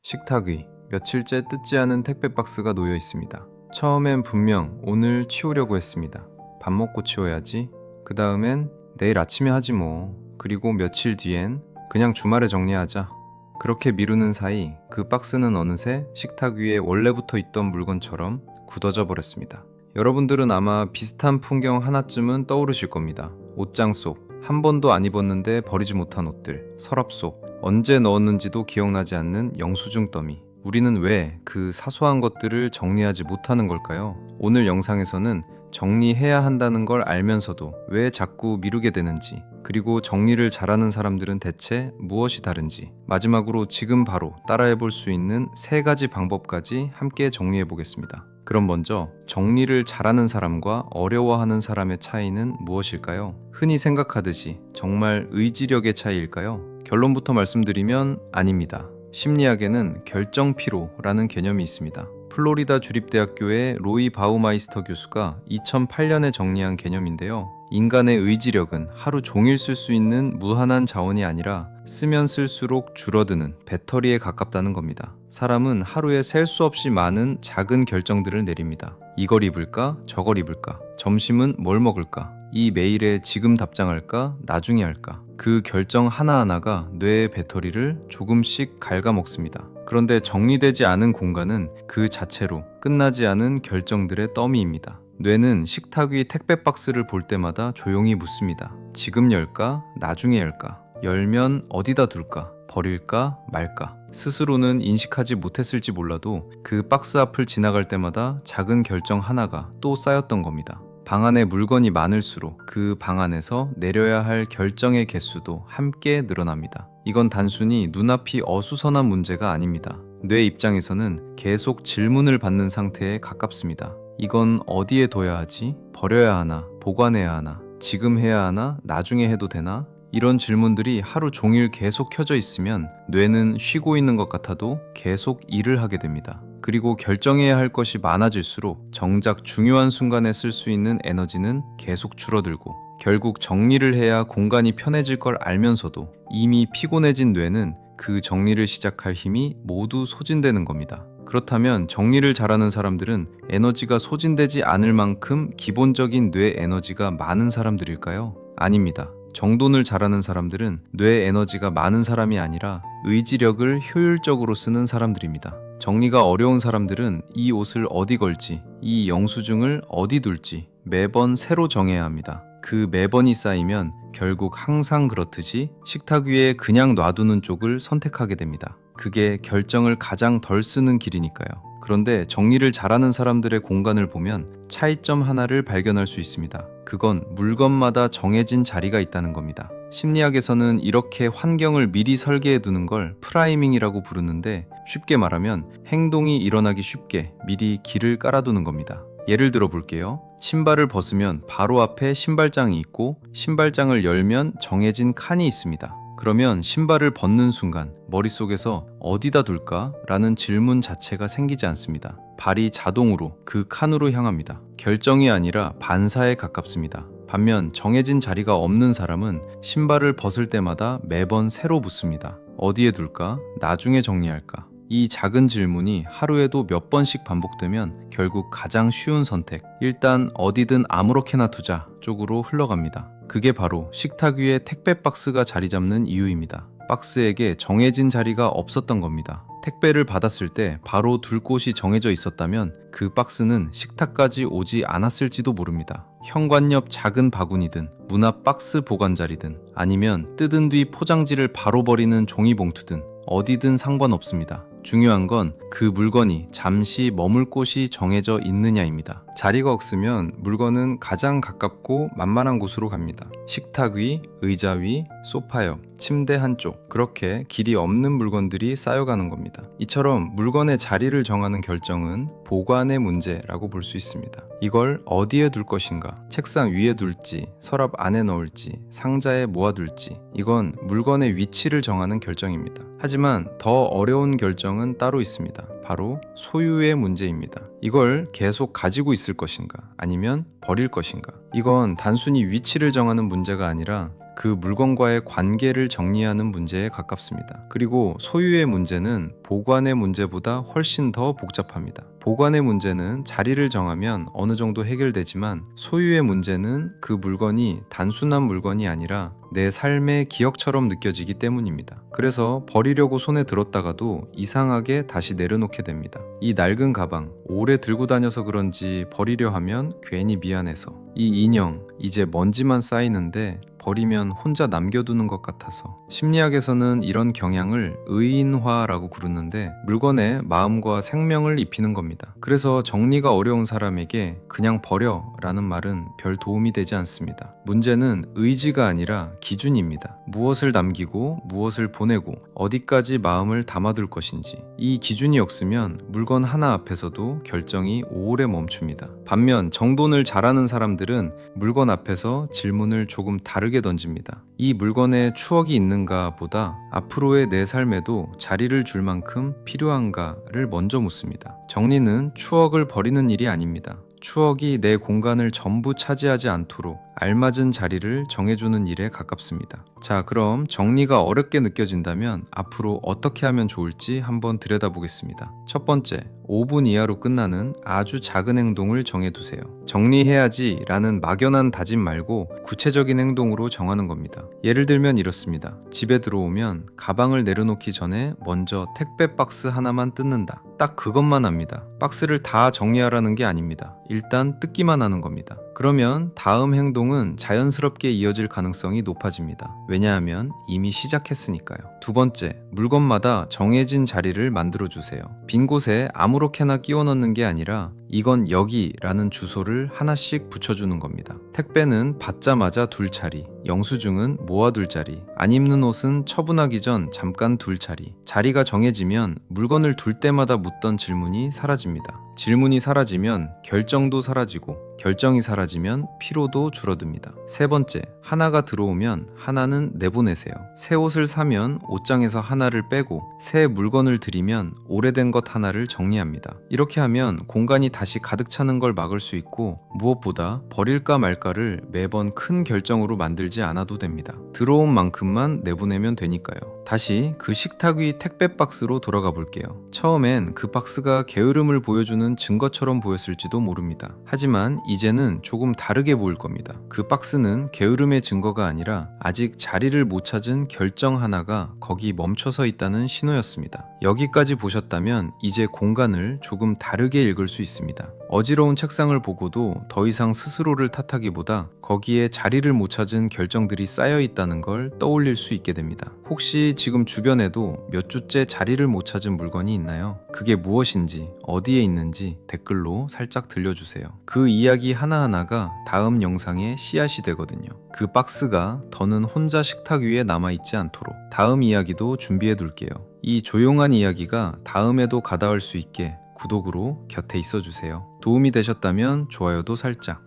식탁 위, 며칠째 뜯지 않은 택배 박스가 놓여 있습니다. 처음엔 분명 오늘 치우려고 했습니다. 밥 먹고 치워야지. 그 다음엔 내일 아침에 하지 뭐. 그리고 며칠 뒤엔 그냥 주말에 정리하자. 그렇게 미루는 사이 그 박스는 어느새 식탁 위에 원래부터 있던 물건처럼 굳어져 버렸습니다. 여러분들은 아마 비슷한 풍경 하나쯤은 떠오르실 겁니다. 옷장 속, 한 번도 안 입었는데 버리지 못한 옷들, 서랍 속, 언제 넣었는지도 기억나지 않는 영수증 더미. 우리는 왜 그 사소한 것들을 정리하지 못하는 걸까요? 오늘 영상에서는 정리해야 한다는 걸 알면서도 왜 자꾸 미루게 되는지, 그리고 정리를 잘하는 사람들은 대체 무엇이 다른지, 마지막으로 지금 바로 따라해 볼 수 있는 3가지 방법까지 함께 정리해 보겠습니다. 그럼 먼저 정리를 잘하는 사람과 어려워하는 사람의 차이는 무엇일까요? 흔히 생각하듯이 정말 의지력의 차이일까요? 결론부터 말씀드리면 아닙니다. 심리학에는 결정 피로라는 개념이 있습니다. 플로리다 주립대학교의 로이 바우마이스터 교수가 2008년에 정리한 개념인데요. 인간의 의지력은 하루 종일 쓸 수 있는 무한한 자원이 아니라 쓰면 쓸수록 줄어드는 배터리에 가깝다는 겁니다. 사람은 하루에 셀 수 없이 많은 작은 결정들을 내립니다. 이걸 입을까? 저걸 입을까? 점심은 뭘 먹을까? 이 메일에 지금 답장할까? 나중에 할까? 그 결정 하나하나가 뇌의 배터리를 조금씩 갉아먹습니다. 그런데 정리되지 않은 공간은 그 자체로 끝나지 않은 결정들의 더미입니다. 뇌는 식탁 위 택배 박스를 볼 때마다 조용히 묻습니다. 지금 열까? 나중에 열까? 열면 어디다 둘까? 버릴까? 말까? 스스로는 인식하지 못했을지 몰라도 그 박스 앞을 지나갈 때마다 작은 결정 하나가 또 쌓였던 겁니다. 방 안에 물건이 많을수록 그 방 안에서 내려야 할 결정의 개수도 함께 늘어납니다. 이건 단순히 눈앞이 어수선한 문제가 아닙니다. 뇌 입장에서는 계속 질문을 받는 상태에 가깝습니다. 이건 어디에 둬야 하지? 버려야 하나? 보관해야 하나? 지금 해야 하나? 나중에 해도 되나? 이런 질문들이 하루 종일 계속 켜져 있으면 뇌는 쉬고 있는 것 같아도 계속 일을 하게 됩니다. 그리고 결정해야 할 것이 많아질수록 정작 중요한 순간에 쓸 수 있는 에너지는 계속 줄어들고, 결국 정리를 해야 공간이 편해질 걸 알면서도 이미 피곤해진 뇌는 그 정리를 시작할 힘이 모두 소진되는 겁니다. 그렇다면 정리를 잘하는 사람들은 에너지가 소진되지 않을 만큼 기본적인 뇌 에너지가 많은 사람들일까요? 아닙니다. 정돈을 잘하는 사람들은 뇌 에너지가 많은 사람이 아니라 의지력을 효율적으로 쓰는 사람들입니다. 정리가 어려운 사람들은 이 옷을 어디 걸지, 이 영수증을 어디 둘지 매번 새로 정해야 합니다. 그 매번이 쌓이면 결국 항상 그렇듯이 식탁 위에 그냥 놔두는 쪽을 선택하게 됩니다. 그게 결정을 가장 덜 쓰는 길이니까요. 그런데 정리를 잘하는 사람들의 공간을 보면 차이점 하나를 발견할 수 있습니다. 그건 물건마다 정해진 자리가 있다는 겁니다. 심리학에서는 이렇게 환경을 미리 설계해 두는 걸 프라이밍이라고 부르는데, 쉽게 말하면 행동이 일어나기 쉽게 미리 길을 깔아두는 겁니다. 예를 들어 볼게요. 신발을 벗으면 바로 앞에 신발장이 있고, 신발장을 열면 정해진 칸이 있습니다. 그러면 신발을 벗는 순간 머릿속에서 어디다 둘까? 라는 질문 자체가 생기지 않습니다. 발이 자동으로 그 칸으로 향합니다. 결정이 아니라 반사에 가깝습니다. 반면 정해진 자리가 없는 사람은 신발을 벗을 때마다 매번 새로 묻습니다. 어디에 둘까? 나중에 정리할까? 이 작은 질문이 하루에도 몇 번씩 반복되면 결국 가장 쉬운 선택, 일단 어디든 아무렇게나 두자 쪽으로 흘러갑니다. 그게 바로 식탁 위에 택배 박스가 자리 잡는 이유입니다. 박스에게 정해진 자리가 없었던 겁니다. 택배를 받았을 때 바로 둘 곳이 정해져 있었다면 그 박스는 식탁까지 오지 않았을지도 모릅니다. 현관 옆 작은 바구니든 문 앞 박스 보관 자리든 아니면 뜯은 뒤 포장지를 바로 버리는 종이봉투든 어디든 상관없습니다. 중요한 건 그 물건이 잠시 머물 곳이 정해져 있느냐입니다. 자리가 없으면 물건은 가장 가깝고 만만한 곳으로 갑니다. 식탁 위, 의자 위, 소파 옆, 침대 한쪽, 그렇게 길이 없는 물건들이 쌓여가는 겁니다. 이처럼 물건의 자리를 정하는 결정은 보관의 문제라고 볼 수 있습니다. 이걸 어디에 둘 것인가, 책상 위에 둘지, 서랍 안에 넣을지, 상자에 모아둘지, 이건 물건의 위치를 정하는 결정입니다. 하지만 더 어려운 결정은 따로 있습니다. 바로 소유의 문제입니다. 이걸 계속 가지고 있을 것인가, 아니면 버릴 것인가. 이건 단순히 위치를 정하는 문제가 아니라 그 물건과의 관계를 정리하는 문제에 가깝습니다. 그리고 소유의 문제는 보관의 문제보다 훨씬 더 복잡합니다. 보관의 문제는 자리를 정하면 어느 정도 해결되지만 소유의 문제는 그 물건이 단순한 물건이 아니라 내 삶의 기억처럼 느껴지기 때문입니다. 그래서 버리려고 손에 들었다가도 이상하게 다시 내려놓게 됩니다. 이 낡은 가방, 오래 들고 다녀서 그런지 버리려 하면 괜히 미안해서, 이 인형, 이제 먼지만 쌓이는데 버리면 혼자 남겨두는 것 같아서. 심리학에서는 이런 경향을 의인화라고 부르는데 물건에 마음과 생명을 입히는 겁니다. 그래서 정리가 어려운 사람에게 그냥 버려 라는 말은 별 도움이 되지 않습니다. 문제는 의지가 아니라 기준입니다. 무엇을 남기고 무엇을 보내고 어디까지 마음을 담아둘 것인지, 이 기준이 없으면 물건 하나 앞에서도 결정이 오래 멈춥니다. 반면 정돈을 잘하는 사람들은 물건 앞에서 질문을 조금 다르게 던집니다. 이 물건에 추억이 있는가 보다 앞으로의 내 삶에도 자리를 줄 만큼 필요한가를 먼저 묻습니다. 정리는 추억을 버리는 일이 아닙니다. 추억이 내 공간을 전부 차지하지 않도록 알맞은 자리를 정해주는 일에 가깝습니다. 자, 그럼 정리가 어렵게 느껴진다면 앞으로 어떻게 하면 좋을지 한번 들여다보겠습니다. 첫 번째, 5분 이하로 끝나는 아주 작은 행동을 정해두세요. 정리해야지 라는 막연한 다짐 말고 구체적인 행동으로 정하는 겁니다. 예를 들면 이렇습니다. 집에 들어오면 가방을 내려놓기 전에 먼저 택배 박스 하나만 뜯는다. 딱 그것만 합니다. 박스를 다 정리하라는 게 아닙니다. 일단 뜯기만 하는 겁니다. 그러면 다음 행동은 자연스럽게 이어질 가능성이 높아집니다. 왜냐하면 이미 시작했으니까요. 두 번째, 물건마다 정해진 자리를 만들어주세요. 빈 곳에 아무렇게나 끼워 넣는 게 아니라 이건 여기라는 주소를 하나씩 붙여주는 겁니다. 택배는 받자마자 둘 자리, 영수증은 모아둘 자리, 안 입는 옷은 처분하기 전 잠깐 둘 자리. 자리가 정해지면 물건을 둘 때마다 묻던 질문이 사라집니다. 질문이 사라지면 결정도 사라지고, 결정이 사라지면 피로도 줄어듭니다. 세 번째, 하나가 들어오면 하나는 내보내세요. 새 옷을 사면 옷장에서 하나를 빼고 새 물건을 들이면 오래된 것 하나를 정리합니다. 이렇게 하면 공간이 다시 가득 차는 걸 막을 수 있고, 무엇보다 버릴까 말까를 매번 큰 결정으로 만들지 않아도 됩니다. 들어온 만큼만 내보내면 되니까요. 다시 그 식탁 위 택배 박스로 돌아가 볼게요. 처음엔 그 박스가 게으름을 보여주는 증거처럼 보였을지도 모릅니다. 하지만 이제는 조금 다르게 보일 겁니다. 그 박스는 게으름의 증거가 아니라 아직 자리를 못 찾은 결정 하나가 거기 멈춰서 있다는 신호였습니다. 여기까지 보셨다면 이제 공간을 조금 다르게 읽을 수 있습니다. 어지러운 책상을 보고도 더 이상 스스로를 탓하기보다 거기에 자리를 못 찾은 결정들이 쌓여 있다는 걸 떠올릴 수 있게 됩니다. 혹시 지금 주변에도 몇 주째 자리를 못 찾은 물건이 있나요? 그게 무엇인지, 어디에 있는지 댓글로 살짝 들려주세요. 그 이야기 하나하나가 다음 영상의 씨앗이 되거든요. 그 박스가 더는 혼자 식탁 위에 남아있지 않도록 다음 이야기도 준비해 둘게요. 이 조용한 이야기가 다음에도 가닿을 수 있게 구독으로 곁에 있어주세요. 도움이 되셨다면 좋아요도 살짝.